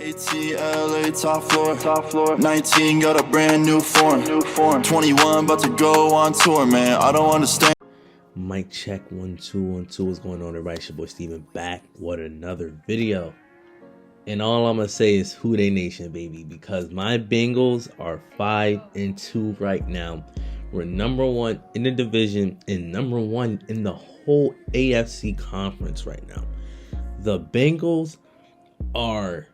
ATLA top floor, 19 got a brand new form, 21 about to go on tour, man, I don't understand. Mic check, 1 2 1 2. What's going on, everybody? It's your boy Steven back with another video. And all I'm gonna say is Who They Nation, baby, because my Bengals are 5-2 right now. We're number 1 in the division and number 1 in the whole AFC conference right now. The Bengals are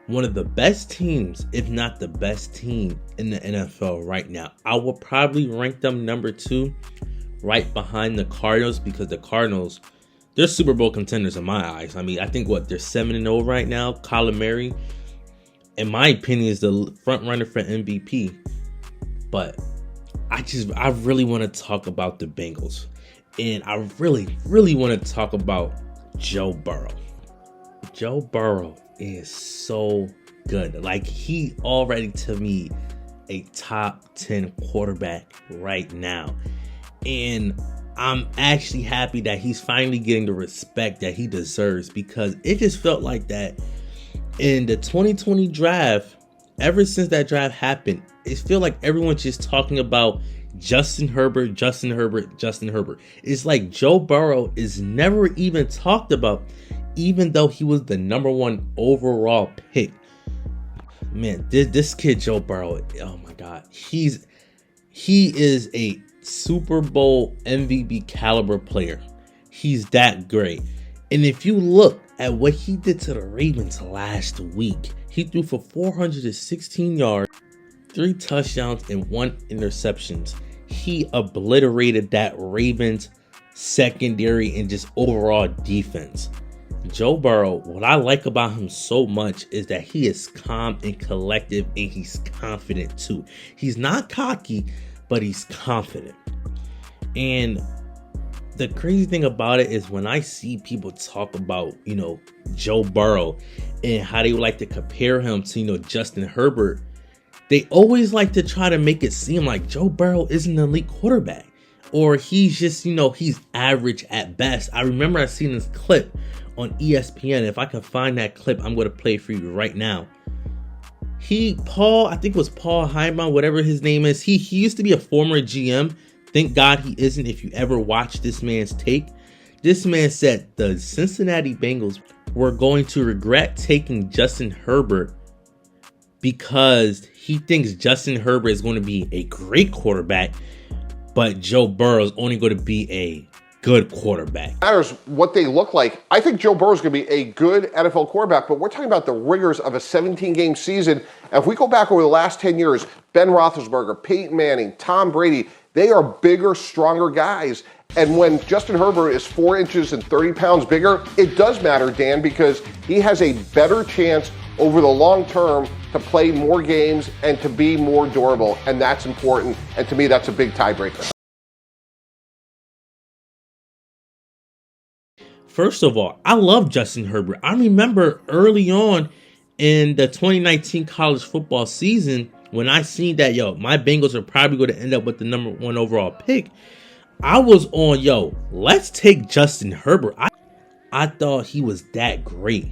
one of the best teams, if not the best team in the NFL right now. I will probably rank them number 2, right behind the Cardinals, because the Cardinals, they're Super Bowl contenders in my eyes. I mean, I think they're 7-0 right now. Kyler Murray, in my opinion, is the front runner for MVP. But I really want to talk about the Bengals, and I really want to talk about Joe Burrow. Joe Burrow is so good. Like, he already, to me, a top 10 quarterback right now. And I'm actually happy that he's finally getting the respect that he deserves, because it just felt like that in the 2020 draft. Ever since that draft happened, it feels like everyone's just talking about Justin Herbert. It's like Joe Burrow is never even talked about, even though he was the number 1 overall pick. Man, this kid Joe Burrow, oh my God, he is a Super Bowl MVP caliber player. He's that great. And if you look at what he did to the Ravens last week, he threw for 416 yards, 3 touchdowns, and 1 interception. He obliterated that Ravens secondary and just overall defense. Joe Burrow, what I like about him so much is that he is calm and collective, and he's confident too. He's not cocky, but he's confident. And the crazy thing about it is when I see people talk about, Joe Burrow and how they would like to compare him to, Justin Herbert, they always like to try to make it seem like Joe Burrow isn't an elite quarterback, or he's just, he's average at best. I remember I seen this clip on ESPN. If I can find that clip, I'm going to play it for you right now. I think it was Paul Heyman, whatever his name is. He used to be a former GM. Thank God he isn't. If you ever watch this man's take, this man said the Cincinnati Bengals were going to regret taking Justin Herbert because he thinks Justin Herbert is going to be a great quarterback, but Joe Burrow is only going to be a good quarterback. Matters what they look like. I think Joe Burrow is going to be a good NFL quarterback, but we're talking about the rigors of a 17-game season. And if we go back over the last 10 years, Ben Roethlisberger, Peyton Manning, Tom Brady, they are bigger, stronger guys. And when Justin Herbert is 4 inches and 30 pounds bigger, it does matter, Dan, because he has a better chance over the long term to play more games and to be more durable. And that's important. And to me, that's a big tiebreaker. First of all, I love Justin Herbert. I remember early on in the 2019 college football season, when I seen that, my Bengals are probably going to end up with the number 1 overall pick, I was on, let's take Justin Herbert. I thought he was that great.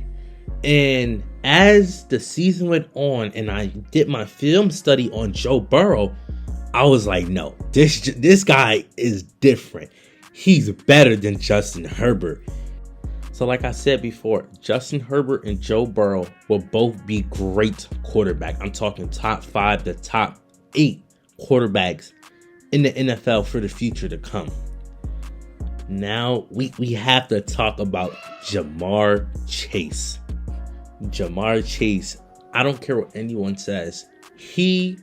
And as the season went on and I did my film study on Joe Burrow, I was like, no, this guy is different. He's better than Justin Herbert. So like I said before, Justin Herbert and Joe Burrow will both be great quarterbacks. I'm talking top 5 to top 8 quarterbacks in the NFL for the future to come. Now we have to talk about Ja'Marr Chase. Ja'Marr Chase, I don't care what anyone says. The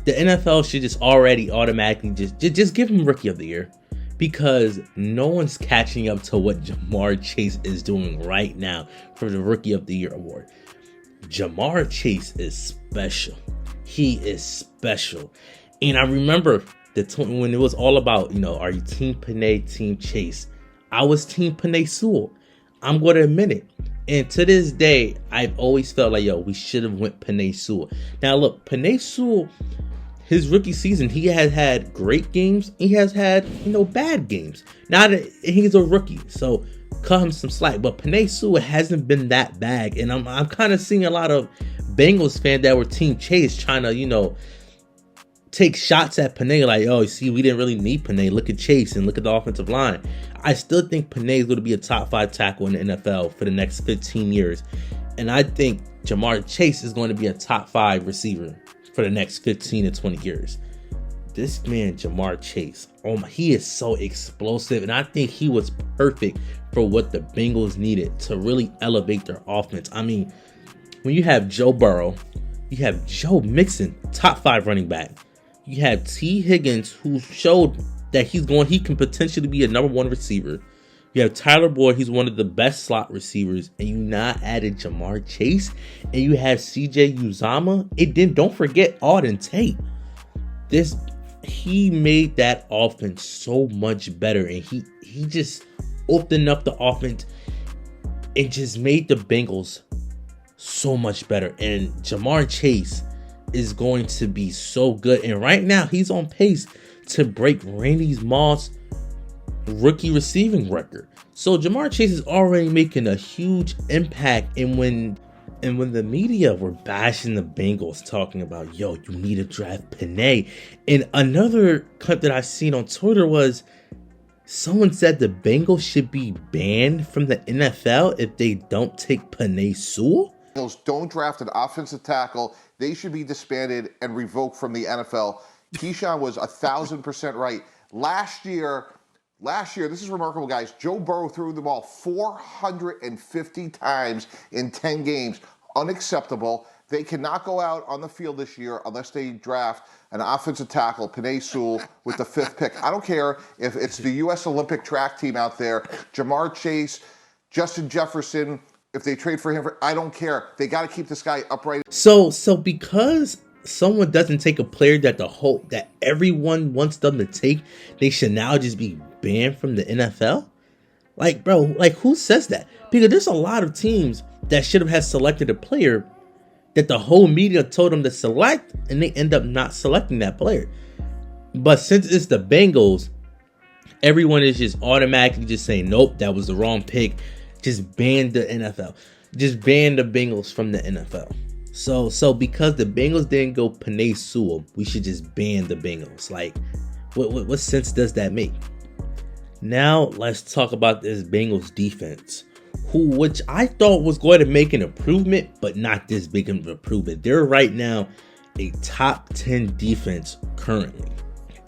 NFL should just automatically just give him Rookie of the Year. Because no one's catching up to what Ja'Marr Chase is doing right now for the Rookie of the Year award. Ja'Marr Chase is special. He is special. And I remember when it was all about, are you Team Penei, Team Chase? I was Team Penei Sewell. I'm going to admit it. And to this day, I've always felt like, we should have went Penei Sewell. Now, look, Penei Sewell, his rookie season, he has had great games. He has had, bad games. Now that he's a rookie. So cut him some slack. But Penei Sewell hasn't been that bad. And I'm kind of seeing a lot of Bengals fans that were Team Chase trying to, take shots at Penei like, oh, you see, we didn't really need Penei. Look at Chase and look at the offensive line. I still think Penei is going to be a top 5 tackle in the NFL for the next 15 years. And I think Jamar Chase is going to be a top 5 receiver for the next 15 to 20 years. This man, Jamar Chase, he is so explosive. And I think he was perfect for what the Bengals needed to really elevate their offense. I mean, when you have Joe Burrow, you have Joe Mixon, top 5 running back. You have T. Higgins, who showed that he can potentially be a number 1 receiver. You have Tyler Boyd, he's one of the best slot receivers, and you not added Jamar Chase, and you have CJ Uzomah. Don't forget Auden Tate. He made that offense so much better, and he just opened up the offense and just made the Bengals so much better. And Jamar Chase is going to be so good. And right now, he's on pace to break Randy Moss' rookie receiving record. So Jamar Chase is already making a huge impact. And when the media were bashing the Bengals, talking about, yo, you need to draft Penei. And another clip that I seen on Twitter was someone said the Bengals should be banned from the NFL if they don't take Penei Sewell. Bengals don't draft an offensive tackle. They should be disbanded and revoked from the NFL. Keyshawn was 1,000% right. Last year, this is remarkable, guys. Joe Burrow threw the ball 450 times in 10 games. Unacceptable. They cannot go out on the field this year unless they draft an offensive tackle, Penei Sewell, with the 5th pick. I don't care if it's the U.S. Olympic track team out there, Jamar Chase, Justin Jefferson. If they trade for him, I don't care. They got to keep this guy upright. So because someone doesn't take a player that everyone wants them to take, they should now just be banned from the NFL? Like, bro, who says that? Because there's a lot of teams that should have had selected a player that the whole media told them to select, and they end up not selecting that player. But since it's the Bengals, everyone is just automatically just saying, nope, that was the wrong pick. Just ban the NFL. Just ban the Bengals from the NFL. So because the Bengals didn't go Penei Sewell, we should just ban the Bengals. Like, what sense does that make? Now let's talk about this Bengals defense, which I thought was going to make an improvement, but not this big of an improvement. They're right now a top 10 defense currently.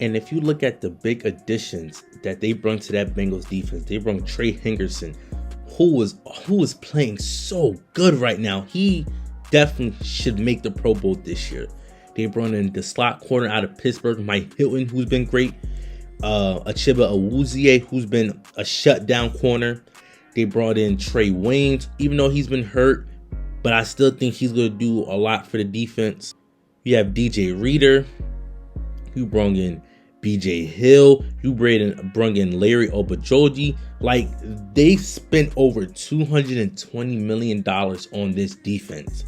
And if you look at the big additions that they brought to that Bengals defense, they brought Trey Henderson, who is playing so good right now. He definitely should make the Pro Bowl this year. They brought in the slot corner out of Pittsburgh, Mike Hilton, who's been great. Achiba Awuzie, who's been a shutdown corner. They brought in Trey Waynes, even though he's been hurt, but I still think he's going to do a lot for the defense. You have DJ Reader. You brought in BJ Hill. You brought in Larry Obajoji. Like, they spent over $220 million on this defense,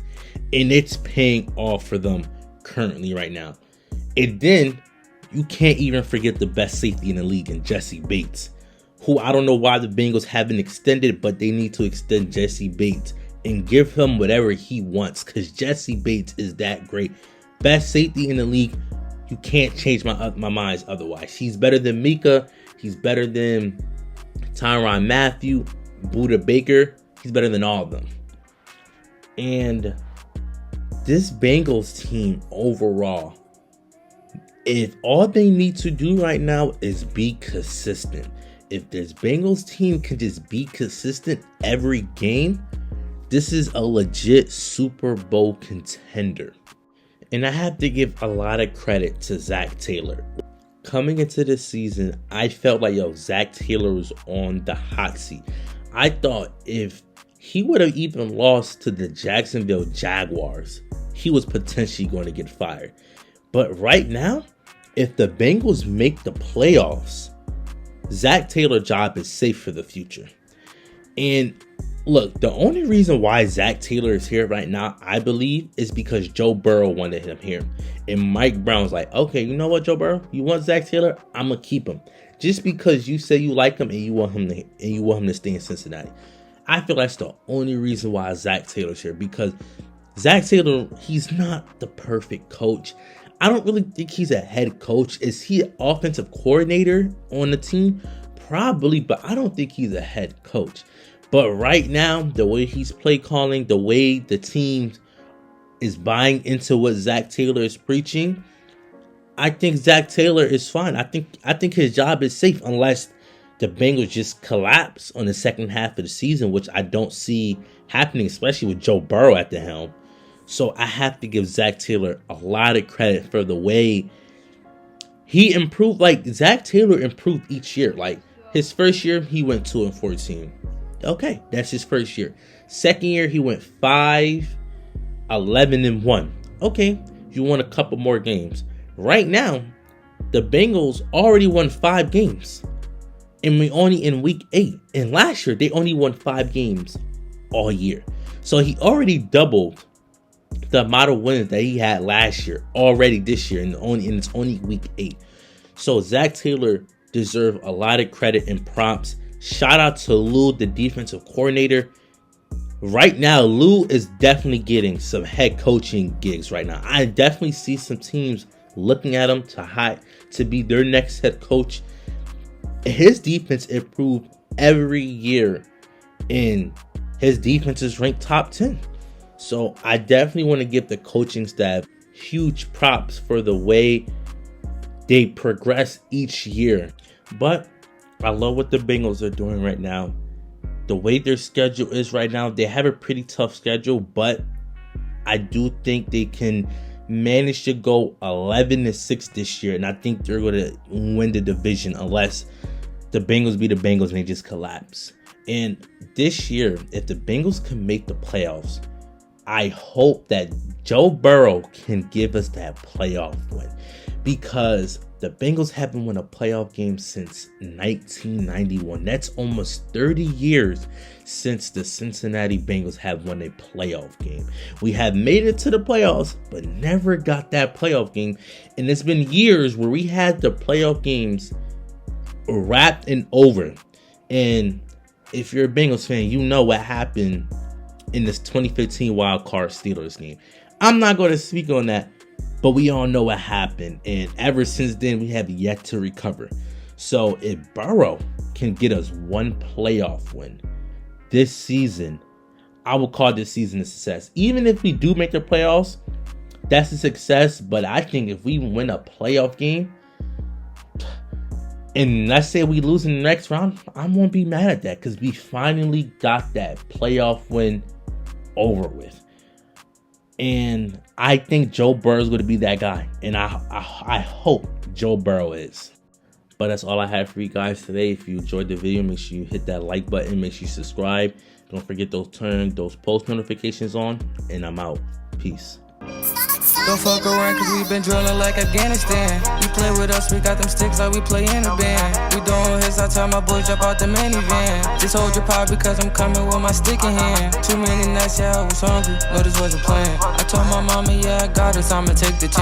and it's paying off for them currently right now. And then you can't even forget the best safety in the league, in Jesse Bates, who I don't know why the Bengals haven't extended, but they need to extend Jesse Bates and give him whatever he wants, because Jesse Bates is that great. Best safety in the league. You can't change my minds otherwise. He's better than Mika. He's better than Tyrann Mathieu, Budda Baker. He's better than all of them. And this Bengals team overall, if all they need to do right now is be consistent, if this Bengals team can just be consistent every game, this is a legit Super Bowl contender. And I have to give a lot of credit to Zach Taylor. Coming into this season, I felt like, Zach Taylor was on the hot seat. I thought if he would have even lost to the Jacksonville Jaguars, he was potentially going to get fired. But right now, if the Bengals make the playoffs, Zach Taylor's job is safe for the future. And look, the only reason why Zach Taylor is here right now, I believe, is because Joe Burrow wanted him here. And Mike Brown's like, okay, you know what, Joe Burrow? You want Zach Taylor? I'm going to keep him. just because you say you like him and you want him to stay in Cincinnati. I feel that's the only reason why Zac Taylor's here, because Zac Taylor, he's not the perfect coach. I don't really think he's a head coach. Is he an offensive coordinator on the team? Probably, but I don't think he's a head coach. But right now, the way he's play calling, the way the team is buying into what Zac Taylor is preaching, I think Zac Taylor is fine. I think his job is safe unless the Bengals just collapse on the second half of the season, which I don't see happening, especially with Joe Burrow at the helm. So I have to give Zac Taylor a lot of credit for the way he improved. Like, Zac Taylor improved each year. Like, his first year, he went 2-14. Okay, that's his first year. Second year, he went 5-11-1. Okay, you won a couple more games. Right now, the Bengals already won 5 games. And we only in week 8. And last year, they only won 5 games all year. So he already doubled the amount of wins that he had last year already this year. And it's only week 8. So Zac Taylor deserves a lot of credit and props. Shout out to Lou, the defensive coordinator. Right now, Lou is definitely getting some head coaching gigs right now. I definitely see some teams looking at him to be their next head coach. His defense improved every year, and his defense is ranked top 10. So I definitely want to give the coaching staff huge props for the way they progress each year. But I love what the Bengals are doing right now. The way their schedule is right now, they have a pretty tough schedule, but I do think they can manage to go 11-6 this year, and I think they're going to win the division unless the Bengals be the Bengals and they just collapse. And this year, if the Bengals can make the playoffs, I hope that Joe Burrow can give us that playoff win, because the Bengals haven't won a playoff game since 1991. That's almost 30 years since the Cincinnati Bengals have won a playoff game. We have made it to the playoffs, but never got that playoff game. And it's been years where we had the playoff games wrapped and over. And if you're a Bengals fan, you know what happened in this 2015 wild card Steelers game. I'm not going to speak on that, but we all know what happened. And ever since then, we have yet to recover. So if Burrow can get us one playoff win this season, I will call this season a success. Even if we do make the playoffs, that's a success. But I think if we win a playoff game, and let's say we lose in the next round, I won't be mad at that, because we finally got that playoff win over with. And I think Joe Burrow is going to be that guy. And I hope Joe Burrow is. But that's all I have for you guys today. If you enjoyed the video, make sure you hit that like button. Make sure you subscribe. Don't forget to turn those post notifications on. And I'm out. Peace. Don't fuck around, cause we been drilling like Afghanistan. You play with us, we got them sticks like we play in a band. We doing hits, I tell my boys jump out the minivan. Just hold your pop because I'm coming with my stick in hand. Too many nights, yeah, I was hungry, no, this wasn't planned. I told my mama, yeah, I got this, I'ma take the chance.